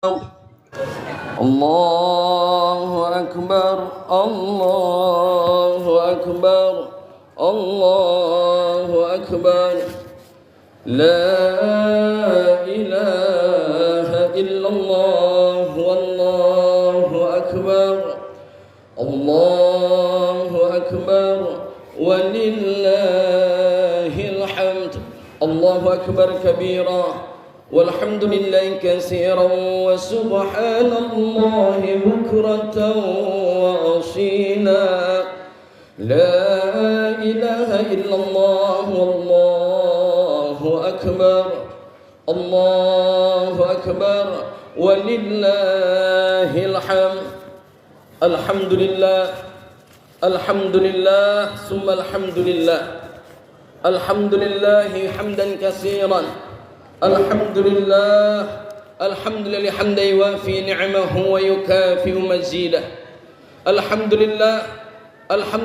الله أكبر الله أكبر الله أكبر لا إله إلا الله والله أكبر الله أكبر ولله الحمد الله أكبر كبيرا والحمد لله كثيرا وسبحان الله بكرة وأصيلا لا إله إلا الله والله أكبر الله أكبر ولله الحمد الحمد لله الحمد لله ثم الحمد لله الحمد لله حمدا كثيرا الحمد لله حمدا يوافي نعمه ويكافئ مزيده الحمد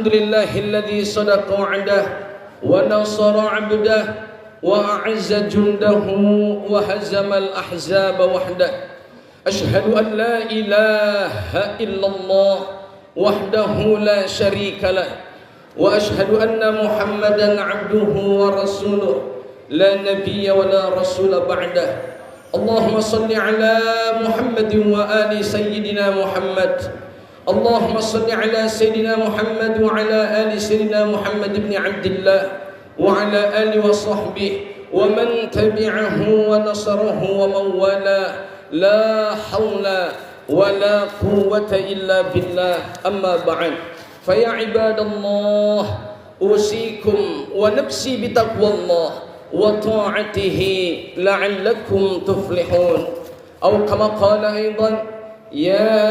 لله الذي صدق وعده ونصر عبده وأعز جنده وهزم الأحزاب وحده أشهد أن لا إله إلا الله وحده لا شريك له وأشهد أن محمدا عبده ورسوله لا نبي ولا رسول بعده اللهم صل على محمد وآل سيدنا محمد اللهم صل على سيدنا محمد وعلى آل سيدنا محمد بن عبد الله وعلى آله وصحبه ومن تبعه ونصره ومن والاه لا حول ولا قوة إلا بالله أما بعد فيا عباد الله أوصيكم ونفسي بتقوى الله وطاعته لعلكم تفلحون أو كما قال أيضا يا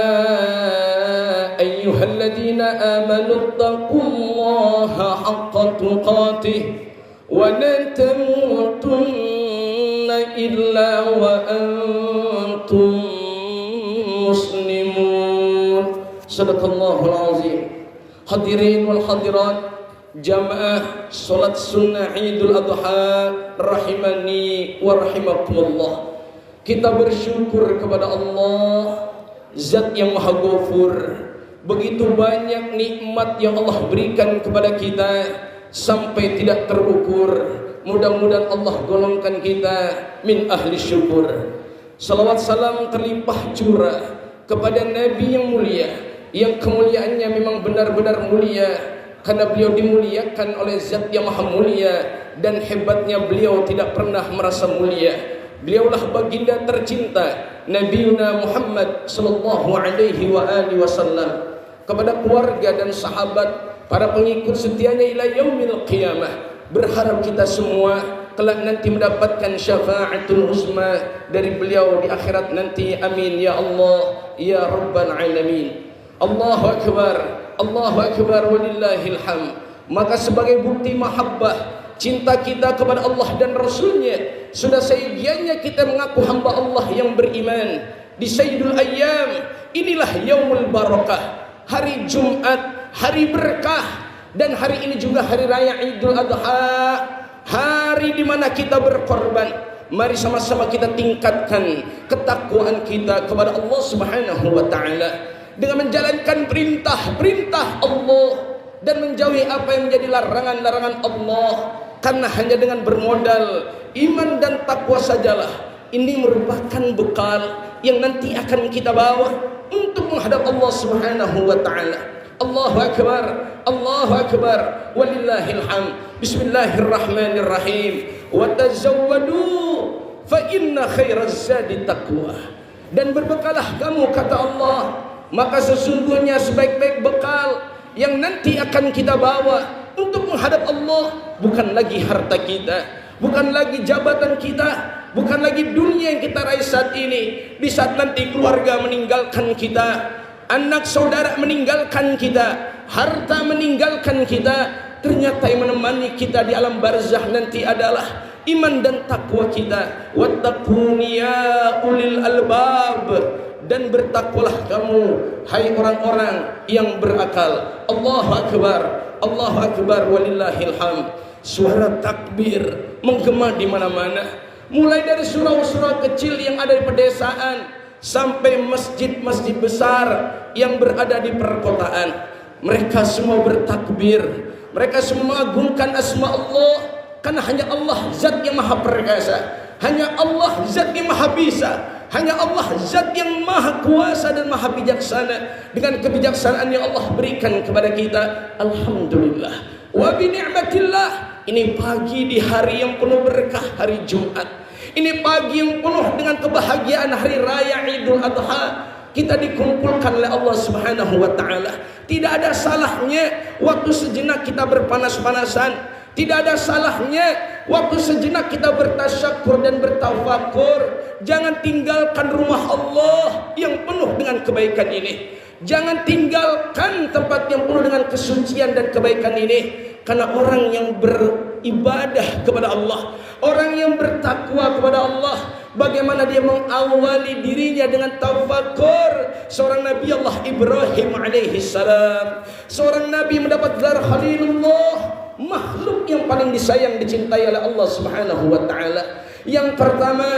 أيها الذين آمنوا اتقوا الله حق تقاته ولا تموتن إلا وأنتم مسلمون صدق الله العظيم. Hadirin wal hadirat jamaah salat sunnah Idul Adha rahimani wa rahimakumullah. Kita bersyukur kepada Allah, Zat yang Maha Ghafur. Begitu banyak nikmat yang Allah berikan kepada kita sampai tidak terukur. Mudah-mudahan Allah golongkan kita min ahli syukur. Salawat salam terlimpah curah kepada Nabi yang mulia, yang kemuliaannya memang benar-benar mulia, karena beliau dimuliakan oleh Zat yang Maha Mulia, dan hebatnya beliau tidak pernah merasa mulia. Beliaulah baginda tercinta Nabiuna Muhammad sallallahu alaihi wa alihi wasallam. Kepada keluarga dan sahabat, para pengikut setianya ila yaumil qiyamah, berharap kita semua kelak nanti mendapatkan syafaatul uzma dari beliau di akhirat nanti. Amin ya Allah ya rabbal alamin. Allahu akbar, Allahu akbar walillahil hamd. Maka sebagai bukti mahabbah, cinta kita kepada Allah dan Rasulnya, sudah seyogianya kita mengaku hamba Allah yang beriman. Di Sayyidul Ayyam, inilah yaumul barakah, hari Jumat, hari berkah, dan hari ini juga hari raya Idul Adha, hari di mana kita berkorban. Mari sama-sama kita tingkatkan ketakwaan kita kepada Allah Subhanahu wa taala dengan menjalankan perintah-perintah Allah dan menjauhi apa yang menjadi larangan-larangan Allah. Karena hanya dengan bermodal iman dan takwa sajalah ini merupakan bekal yang nanti akan kita bawa untuk menghadap Allah Subhanahu wa taala. Allahu akbar, Allahu akbar walillahil hamd. Bismillahirrahmanirrahim. Wa tazawwadu fa inna khairaz zadi taqwa. Dan berbekalah kamu, kata Allah, maka sesungguhnya sebaik-baik bekal yang nanti akan kita bawa untuk menghadap Allah bukan lagi harta kita, bukan lagi jabatan kita, bukan lagi dunia yang kita raih saat ini. Di saat nanti keluarga meninggalkan kita, anak saudara meninggalkan kita, harta meninggalkan kita, ternyata yang menemani kita di alam barzakh nanti adalah iman dan takwa kita. Wattaquni ya ulil albab, dan bertakwalah kamu hai orang-orang yang berakal. Allahu akbar, Allahu akbar walillahil hamd. Suara takbir menggema di mana-mana, mulai dari surau-surau kecil yang ada di pedesaan sampai masjid-masjid besar yang berada di perkotaan. Mereka semua bertakbir, mereka semua mengagungkan asma Allah, karena hanya Allah zat yang maha perkasa, hanya Allah zat yang maha bisa, hanya Allah zat yang maha kuasa dan maha bijaksana. Dengan kebijaksanaan yang Allah berikan kepada kita, alhamdulillah wa bi ni'matillah. Ini pagi di hari yang penuh berkah, hari Jumat. Ini pagi yang penuh dengan kebahagiaan hari raya Idul Adha. Kita dikumpulkan oleh Allah Subhanahu wa taala. Tidak ada salahnya waktu sejenak kita berpanas-panasan. Tidak ada salahnya waktu sejenak kita bertasyakur dan bertafakur. Jangan tinggalkan rumah Allah yang penuh dengan kebaikan ini. Jangan tinggalkan tempat yang penuh dengan kesucian dan kebaikan ini. Karena orang yang beribadah kepada Allah, orang yang bertakwa kepada Allah, bagaimana dia mengawali dirinya dengan tafakur. Seorang Nabi Allah Ibrahim alaihi salam, seorang Nabi mendapat gelar Khalilullah, makhluk yang paling disayang, dicintai oleh Allah Subhanahu wa taala. Yang pertama,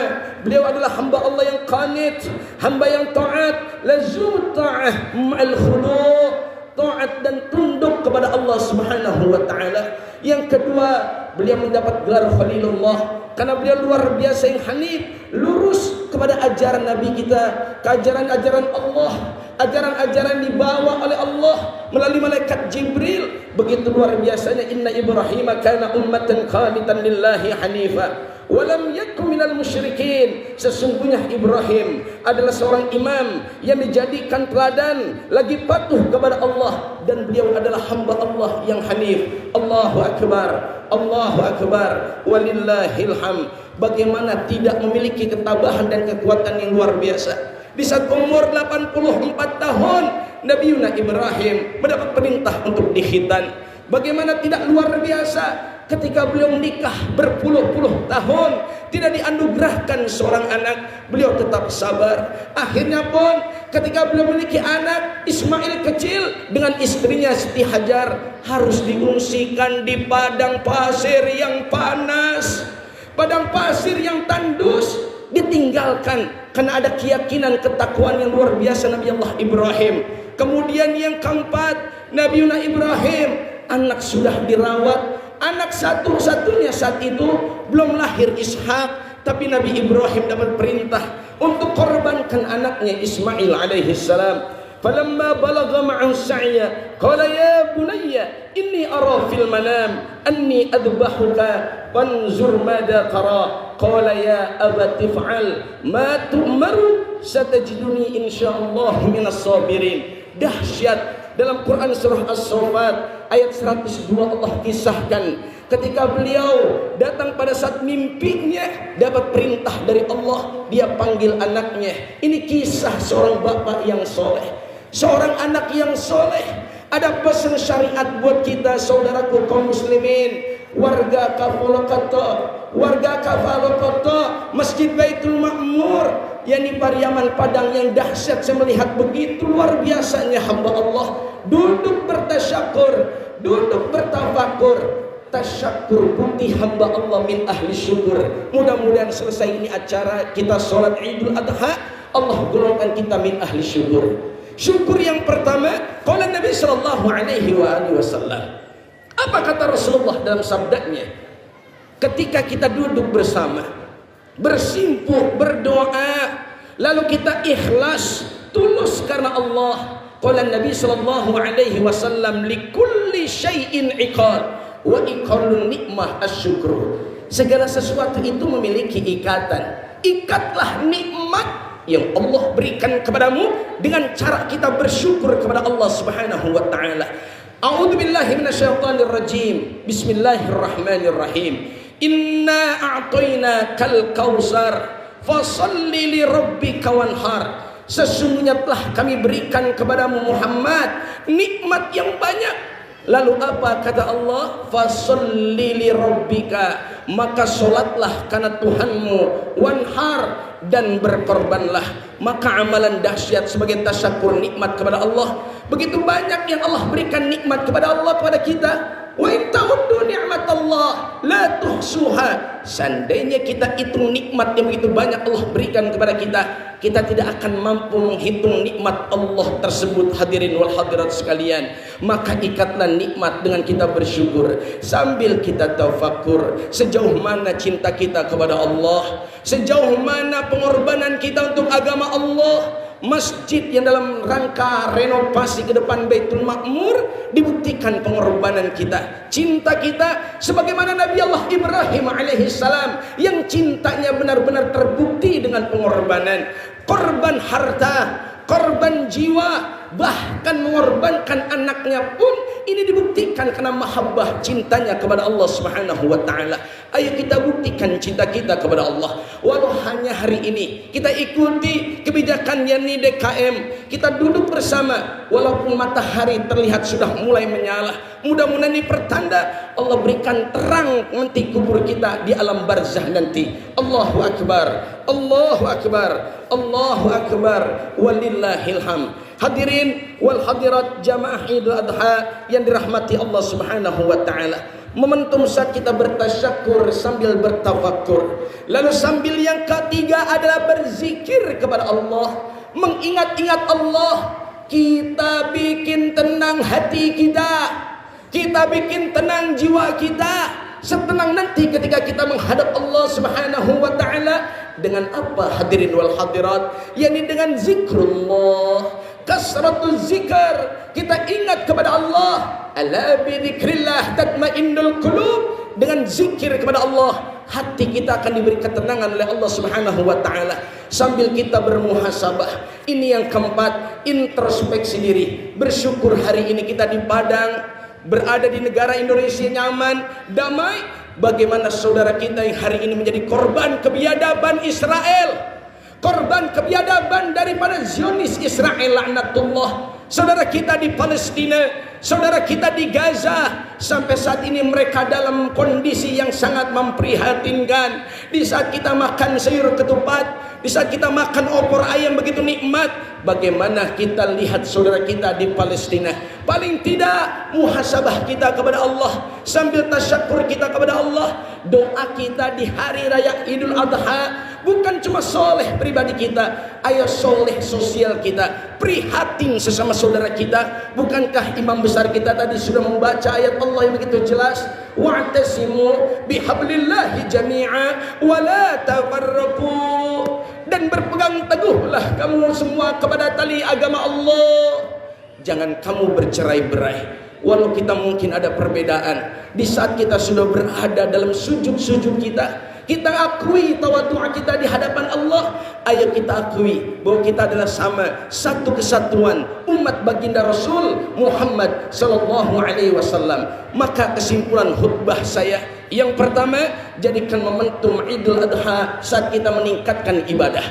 beliau adalah hamba Allah yang qanit, hamba yang taat, lazum ta'ah ma'al khulu', taat dan tunduk kepada Allah Subhanahu wa taala. Yang kedua, beliau mendapat gelar Khalilullah karena beliau luar biasa yang hanif, lurus kepada ajaran Nabi kita, ajaran-ajaran Allah, ajaran-ajaran dibawa oleh Allah melalui malaikat Jibril. Begitu luar biasanya, inna Ibrahim kana ummatan qanitan lillahi hanifa walam yakun minal musyrikin. Sesungguhnya Ibrahim adalah seorang imam yang dijadikan teladan, lagi patuh kepada Allah, dan beliau adalah hamba Allah yang hanif. Allahu akbar, Allahu akbar, walillahil hamd. Bagaimana tidak memiliki ketabahan dan kekuatan yang luar biasa. Di saat umur 84 tahun, Nabi Ibrahim mendapat perintah untuk dikhitan. Bagaimana tidak luar biasa ketika beliau menikah berpuluh-puluh tahun, tidak dianugerahkan seorang anak, beliau tetap sabar. Akhirnya pun ketika beliau memiliki anak Ismail kecil dengan istrinya Siti Hajar, harus diungsikan di padang pasir yang panas, padang pasir yang tandus, ditinggalkan karena ada keyakinan ketakwaan yang luar biasa Nabi Allah Ibrahim. Kemudian yang keempat, Nabi Ibrahim, anak sudah dirawat, anak satu-satunya saat itu belum lahir Ishak, tapi Nabi Ibrahim dapat perintah untuk korbankan anaknya Ismail alaihi salam. Falamma balagha ma'an sa'ya qala ya bunayya inni ara fil manam anni adbahuka fanzur madza tara qala ya abati fa'al ma tu'maru satajiduni insyaallah minas sabirin. Dahsyat. Dalam Quran surah As-Saffat ayat 102 Allah kisahkan ketika beliau datang pada saat mimpinya dapat perintah dari Allah, dia panggil anaknya. Ini kisah seorang bapak yang soleh, seorang anak yang soleh. Ada pesan syariat buat kita saudaraku kaum muslimin, warga Kafalokota, warga Kafalokota, Masjid Baitul Ma'mur, yakni Pariaman Padang yang dahsyat. Saya melihat begitu luar biasanya hamba Allah duduk bertasyakur, duduk bertafakur. Tasyakur bukti hamba Allah min ahli syukur. Mudah-mudahan selesai ini acara kita sholat Idul Adha, Allah golongkan kita min ahli syukur. Syukur yang pertama, qala Nabi sallallahu alaihi wasallam. Apa kata Rasulullah dalam sabdanya? Ketika kita duduk bersama, bersimpuh, berdoa, lalu kita ikhlas, tulus karena Allah. Qala Nabi sallallahu alaihi wasallam, likulli syai'in iqal wa iqalun nikmah asyukru. Segala sesuatu itu memiliki ikatan. Ikatlah nikmat yang Allah berikan kepadamu dengan cara kita bersyukur kepada Allah Subhanahu wa taala. A'udzu billahi minasyaitonir rajim. Bismillahirrahmanirrahim. Inna a'tainakal kautsar fashalli li rabbika wanhar. Sesungguhnya telah kami berikan kepadamu Muhammad nikmat yang banyak. Lalu apa kata Allah? Fashalli li rabbika, maka solatlah karena Tuhanmu, wanhar, dan berkorbanlah. Maka amalan dahsyat sebagai tasyakur nikmat kepada Allah. Begitu banyak yang Allah berikan nikmat kepada Allah kepada kita. Wa in ta'uddu ni'matallah la tuhsuha. seandainya kita hitung nikmat yang begitu banyak Allah berikan kepada kita, kita tidak akan mampu menghitung nikmat Allah tersebut. Hadirin wal hadirat sekalian, maka ikatlah nikmat dengan kita bersyukur sambil kita tafakur sejauh mana cinta kita kepada Allah, sejauh mana pengorbanan kita untuk agama Allah. Masjid yang dalam rangka renovasi ke depan Baitul Ma'mur dibuktikan pengorbanan kita, cinta kita sebagaimana Nabi Allah Ibrahim alaihissalam yang cintanya benar-benar terbukti dengan pengorbanan, korban harta, korban jiwa, bahkan mengorbankan anaknya pun ini dibuktikan karena mahabbah cintanya kepada Allah Subhanahu wa taala. Ayo kita buktikan cinta kita kepada Allah. Walau hanya hari ini kita ikuti kebijakan yakni DKM, kita duduk bersama walaupun matahari terlihat sudah mulai menyala. Mudah-mudahan ini pertanda Allah berikan terang nanti kubur kita di alam barzah nanti. Allahu akbar, Allahu akbar, Allahu akbar, walillahil hamd. Hadirin wal hadirat jamaah Idul Adha yang dirahmati Allah Subhanahu wa taala. Momentum saat kita bertasyakur sambil bertafakur. Lalu sambil yang ketiga adalah berzikir kepada Allah, mengingat-ingat Allah. Kita bikin tenang hati kita, kita bikin tenang jiwa kita, setenang nanti ketika kita menghadap Allah Subhanahu wa taala. Dengan apa hadirin wal hadirat? yakni dengan zikrullah, kasratuz zikr. Kita ingat kepada Allah. Ala bi dzikrillah tatmainnul qulub. Dengan zikir kepada Allah, hati kita akan diberi ketenangan oleh Allah Subhanahu wa taala. Sambil kita bermuhasabah. Ini yang keempat, introspeksi diri. Bersyukur hari ini kita di Padang, berada di negara Indonesia nyaman, damai. Bagaimana saudara kita yang hari ini menjadi korban kebiadaban Israel, korban kebiadaban daripada Zionis Israel laknatullah. Saudara kita di Palestina, saudara kita di Gaza, sampai saat ini mereka dalam kondisi yang sangat memprihatinkan. Di saat kita makan sayur ketupat, di saat kita makan opor ayam begitu nikmat, bagaimana kita lihat saudara kita di Palestina. Paling tidak muhasabah kita kepada Allah, sambil tasyakur kita kepada Allah. Doa kita di hari raya Idul Adha bukan cuma soleh pribadi kita, ayo soleh sosial kita, prihatin sesama saudara kita. Bukankah imam besar kita tadi sudah membaca ayat Allah yang begitu jelas, wa'tasimu bihablillahi jami'a wa la tafarraqu, dan berpegang teguhlah kamu semua kepada tali agama Allah, jangan kamu bercerai-berai. Walau kita mungkin ada perbedaan, di saat kita sudah berada dalam sujud-sujud kita akui tawadhu' kita di hadapan Allah. Ayo kita akui bahwa kita adalah sama, satu kesatuan umat baginda Rasul Muhammad sallallahu alaihi wasallam. Maka kesimpulan khutbah saya yang pertama, jadikan momentum Idul Adha saat kita meningkatkan ibadah.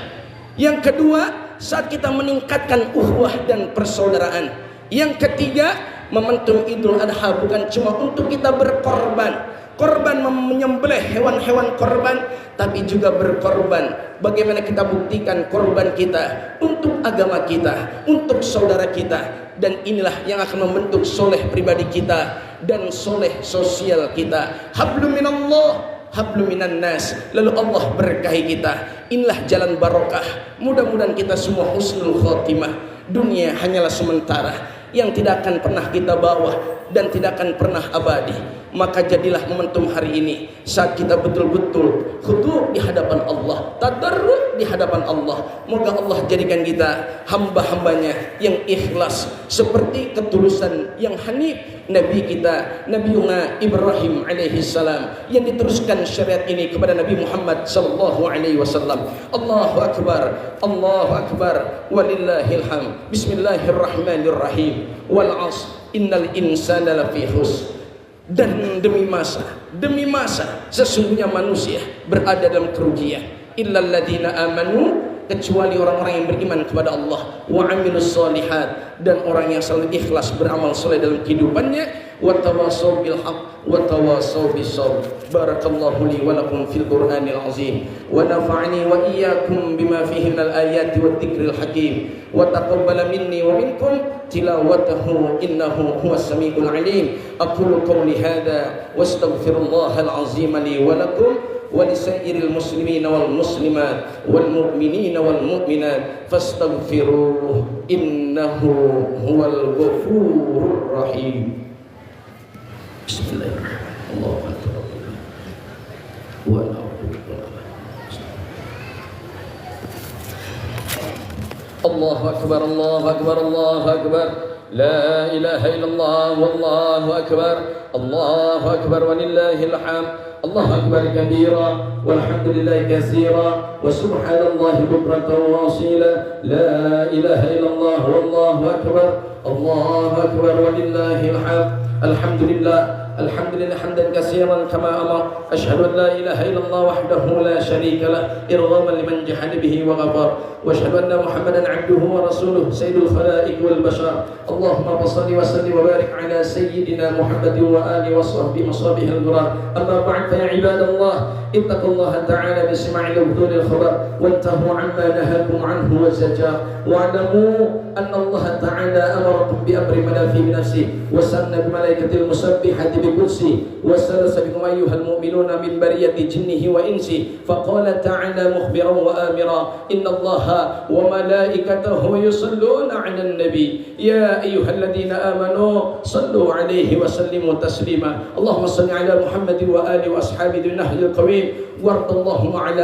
Yang kedua, saat kita meningkatkan ukhuwah dan persaudaraan. Yang ketiga, momentum Idul Adha bukan cuma untuk kita berkorban, korban menyembelih hewan-hewan korban, tapi juga berkorban. Bagaimana kita buktikan korban kita untuk agama kita, untuk saudara kita. Dan inilah yang akan membentuk soleh pribadi kita dan soleh sosial kita. Hablum minallah, hablum minan nas. Lalu Allah berkahi kita. Inilah jalan barokah. Mudah-mudahan kita semua husnul khotimah. Dunia hanyalah sementara yang tidak akan pernah kita bawa dan tidak akan pernah abadi. Maka jadilah momentum hari ini saat kita betul-betul khudu' di hadapan Allah, tadarru' di hadapan Allah. Moga Allah jadikan kita hamba-hambanya yang ikhlas seperti ketulusan yang hanif Nabi kita, Nabiuna Ibrahim alaihi salam, yang diteruskan syariat ini kepada Nabi Muhammad sallallahu alaihi wasallam. Allahu akbar, Allahu akbar, walillahil hamd. Bismillahirrahmanirrahim. Wal 'ashr, innal insana lafi khusr. Dan demi masa sesungguhnya manusia berada dalam kerugian. Illal ladzina amanu, kecuali orang-orang yang beriman kepada Allah, wa amilus solihat, dan orang yang selalu ikhlas beramal soleh dalam kehidupannya, wa tawassaw bil haqq wa tawassaw bis sabr. Barakallahu li wa lakum fil Qur'anil azim wa nafa'ani wa iyyakum bima fihi minal ayati wad dzikril hakim wa taqabbala minni wa minkum tilawatahu innahu huwas samiul alim. Aqulu qawli hadza wastaghfirullahal azim li wa lakum ولسائر المسلمين والمسلمات والمؤمنين والمؤمنات فاستغفروه إنه هو الغفور الرحيم. بسم الله الرحمن الرحيم. الله أكبر الله أكبر الله أكبر لا إله إلا الله والله أكبر الله أكبر ولله الحمد الله أكبر كبيرا والحمد لله كثيرا وسبحان الله بكرة وأصيلا لا إله إلا الله والله أكبر الله أكبر ولله الحمد الحمد لله الحمد لله حمدا كثيرا كما أمر أشهد أن لا إله إلا الله وحده لا شريك له إرغاما لمن جحد به وغفر وأشهد أن محمدا عبده ورسوله سيد الخلائق والبشر اللهم صل وسلم وبارك على سيدنا محمد وآله وصحبه مصابيح الغرار أما بعد فيا عباد الله اتقوا الله تعالى بسماع الأذن الخبر وانتهوا عما نهاكم عنه والزجار واعلموا أن الله تعالى أمركم بأمر ملا في بنفسه وسن بملائكة المسبحة بقدسه وسلس بكم أيها المؤمنون من برية جنه وإنسه فقال تعالى مخبرا وآمرا إن الله وملائكته يصلون على النبي يا أيها الذين آمنوا صلوا عليه وسلموا تسليما اللهم صل على محمد وآله وأصحابه ذي النهج القويم وارض اللهم على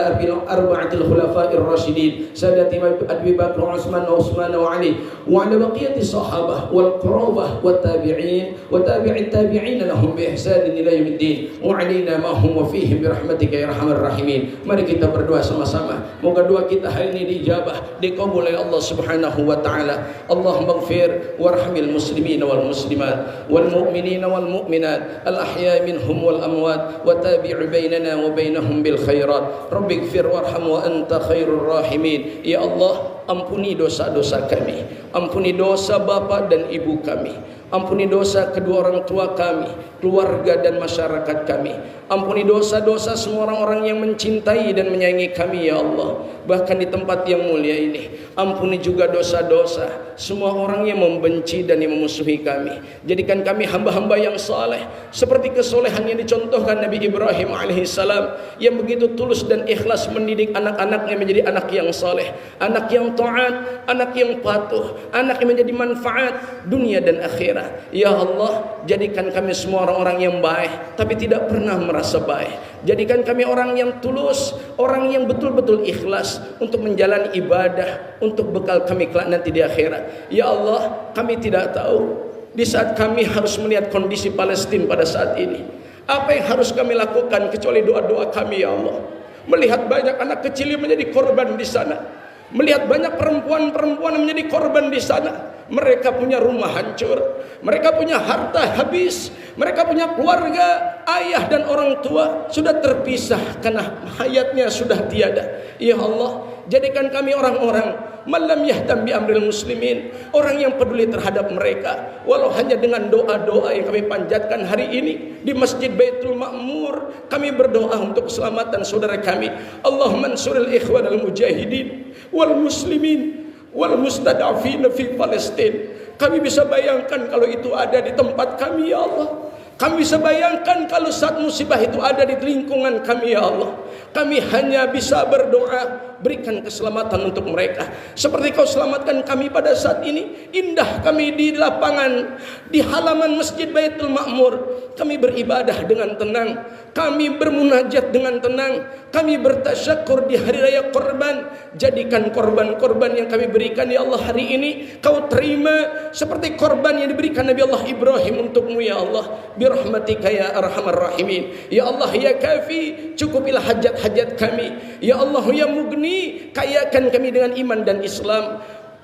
أربعة الخلفاء الراشدين سادة أبي بكر وعثمان وعلي وعلى بقية الصحابة والقرابة والتابعين وتابع التابعين لهم بإحسان إلى يوم الدين وعلينا ما هم وفيهم برحمتك يا أرحم الراحمين. Mari kita berdoa sama-sama. Moga doa kita hari ini diijabah, dikabul oleh Allah Subhanahu wa taala. Allahumma ighfir warhamil muslimin wal muslimat wal mu'minin wal mu'minat al ahya minhum wal amwat wa tabi' bainana wa bainahum bil khairat. Rabbi ighfir warham wa anta khairur rahimin. Ya Allah, ampuni dosa-dosa kami, ampuni dosa bapa dan ibu kami, ampuni dosa kedua orang tua kami, keluarga dan masyarakat kami. Ampuni dosa-dosa semua orang-orang yang mencintai dan menyayangi kami ya Allah. Bahkan di tempat yang mulia ini, ampuni juga dosa-dosa semua orang yang membenci dan yang memusuhi kami. Jadikan kami hamba-hamba yang saleh, seperti kesolehan yang dicontohkan Nabi Ibrahim alaihissalam, yang begitu tulus dan ikhlas mendidik anak-anaknya menjadi anak yang saleh, anak yang taat, anak yang patuh, anak yang menjadi manfaat dunia dan akhirat. Ya Allah, jadikan kami semua orang-orang yang baik tapi tidak pernah merasa baik. Jadikan kami orang yang tulus, orang yang betul-betul ikhlas untuk menjalani ibadah untuk bekal kami kelak nanti di akhirat. Ya Allah, kami tidak tahu di saat kami harus melihat kondisi Palestina pada saat ini, apa yang harus kami lakukan kecuali doa-doa kami ya Allah. Melihat banyak anak kecil yang menjadi korban di sana, melihat banyak perempuan-perempuan yang menjadi korban di sana. Mereka punya rumah hancur, mereka punya harta habis, mereka punya keluarga, ayah dan orang tua sudah terpisah karena hayatnya sudah tiada. Ya Allah, jadikan kami orang-orang malam yahdam bi amril muslimin, orang yang peduli terhadap mereka, walau hanya dengan doa-doa yang kami panjatkan hari ini di Masjid Baitul Ma'mur. Kami berdoa untuk keselamatan saudara kami. Allahumma ansuril ikhwan al mujahidin wal muslimin wal mustad'afin fi Palestin. Kami bisa bayangkan kalau itu ada di tempat kami ya Allah. Kami bisa bayangkan kalau saat musibah itu ada di lingkungan kami ya Allah. Kami hanya bisa berdoa, berikan keselamatan untuk mereka seperti kau selamatkan kami pada saat ini. Indah kami di lapangan, di halaman Masjid Baitul Ma'mur. Kami beribadah dengan tenang, kami bermunajat dengan tenang, kami bertasyakur di hari raya korban. Jadikan korban-korban yang kami berikan ya Allah hari ini kau terima seperti korban yang diberikan Nabi Allah Ibrahim untukmu ya Allah. Birahmatika ya arhamar rahimin. Ya Allah ya kafi, cukupilah hajat-hajat kami. Ya Allah ya mugni, kayakan kami dengan iman dan Islam.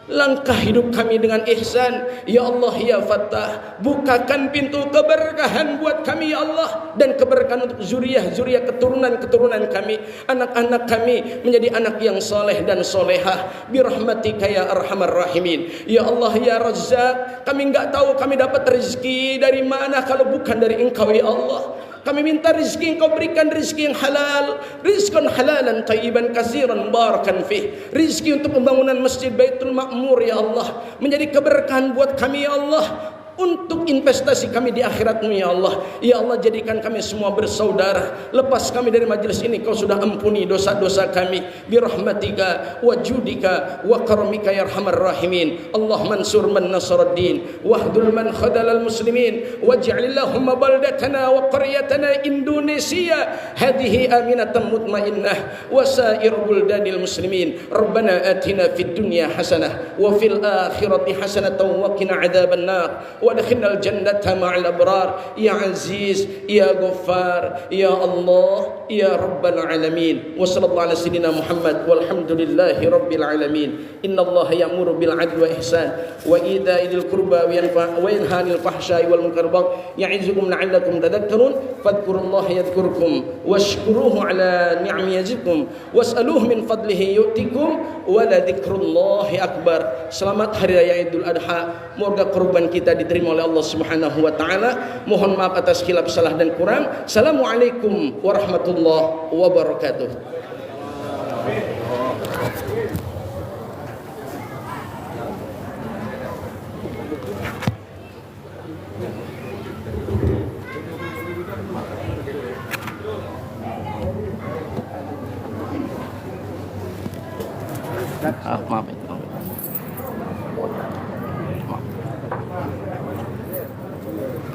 Langkah hidup kami dengan ihsan. Ya Allah ya Fattah, bukakan pintu keberkahan buat kami ya Allah, dan keberkahan untuk zuriat-zuriat keturunan-keturunan kami, anak-anak kami menjadi anak yang soleh dan solehah. Birahmatika ya arhamar rahimin. Ya Allah ya Razzaq, kami enggak tahu kami dapat rezeki dari mana kalau bukan dari Engkau ya Allah. Kami minta rezeki Engkau berikan rezeki yang halal, rizqan halalan tayyiban katsiran barakan fih. Rezeki untuk pembangunan Masjid Baitul Ma'mur ya Allah, menjadi keberkahan buat kami ya Allah. untuk investasi kami di akhirat-Mu ya Allah. Ya Allah, jadikan kami semua bersaudara. Lepas kami dari majelis ini, Kau sudah ampuni dosa-dosa kami birahmatika wa judika wa karamika ya arhamar rahimin. Allah mansur man nasaraddin wahdul man khadalal muslimin waj'alillahumma baldatana wa qaryatana Indonesia hadhihi aminatan mutmainnah wa sa'ir buldanil muslimin. Rabbana atina fid dunya hasanah wa fil akhirati hasanatan wa qina adzaban nar wa adkhilnal jannata ma'al abrar ya aziz ya ghaffar ya Allah ya rabbal alamin. Wa sallallahu ala sayyidina Muhammad walhamdulillahi rabbil alamin. Innallaha ya'muru bil 'adli wa ihsan wa ita'i dzil qurba wa yanha 'anil fahsya'i wal munkari ya'izukum la'allakum tadhakkarun fadhkurullaha yadhkurkum washkuruhu 'ala ni'amihi yazidkum was'aluhu min fadlihi yu'tikum wa la dzikrullahi akbar. Selamat hari raya Idul Adha. Moga kurban kita diterima oleh Allah Subhanahu wa taala. Mohon maaf atas khilaf salah dan kurang. Assalamualaikum warahmatullahi wabarakatuh.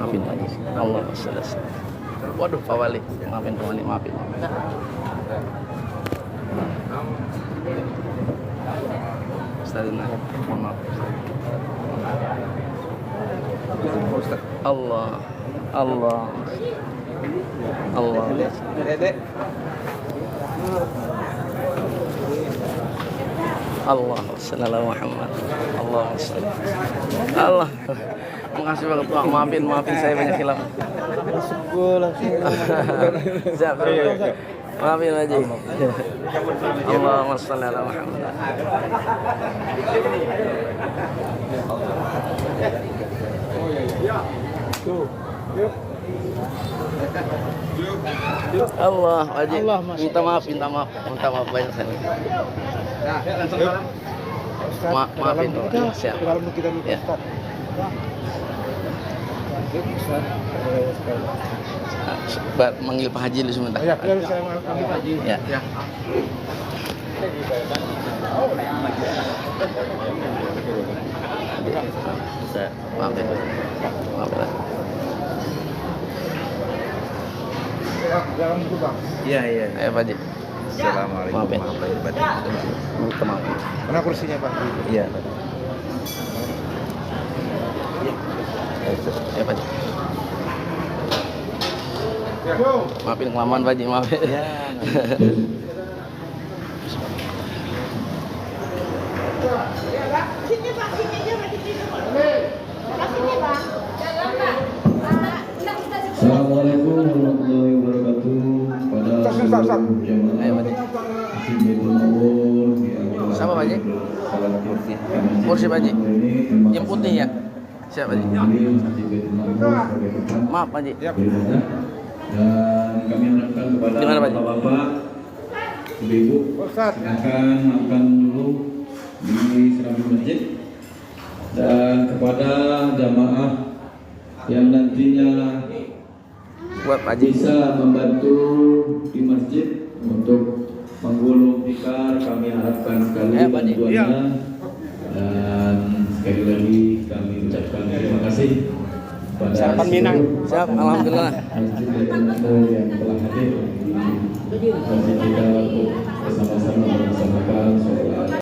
Maafin tadi. Allah selesai. Waduh, Pak Wali, maafin Pak Wali, maafin. Ustaz, mohon maaf. Allah, Allah, Allah. Allah sallallahu Muhammad. Allah sallallahu. Allah. Makasih banget Pak. Maafin saya banyak hilaf. Siap. Maafin aja. Allahumma shalli ala Muhammad. Allah, wajib. Minta maaf banyak sekali. Maafin, siap. Ya. Manggil Pak Haji dulu sebentar. Ya, saya manggil Pak Haji. Ya. Maafin. Jalan dulu Bang. Iya. Ayo Pak Haji. Assalamualaikum warahmatullahi wabarakatuh. Maaf. Mana kursinya Pak? Iya. Ya Pak Haji. Maafin kelamaan Pak Haji, maafin. Ya. Sini Pak, sini aja Pak, sini Pak. Jalan Pak. Assalamualaikum warahmatullahi wabarakatuh. Siapa Pak Haji? Kursi Pak Haji. Yang putih ya? Siapa Pak Haji? Maaf Pak Haji. Dan kami harapkan kepada bapak-bapak, ibu-ibu, silakan makan dulu di serambi masjid. Dan kepada jamaah yang nantinya bisa membantu di masjid untuk menggulung tikar, kami harapkan sekali bantuannya. Dan sekali lagi kami ucapkan terima kasih pada Sarapan Minang. Siap, alhamdulillah. Yang telah hadir di masjid kita untuk bersama-sama melaksanakan sholat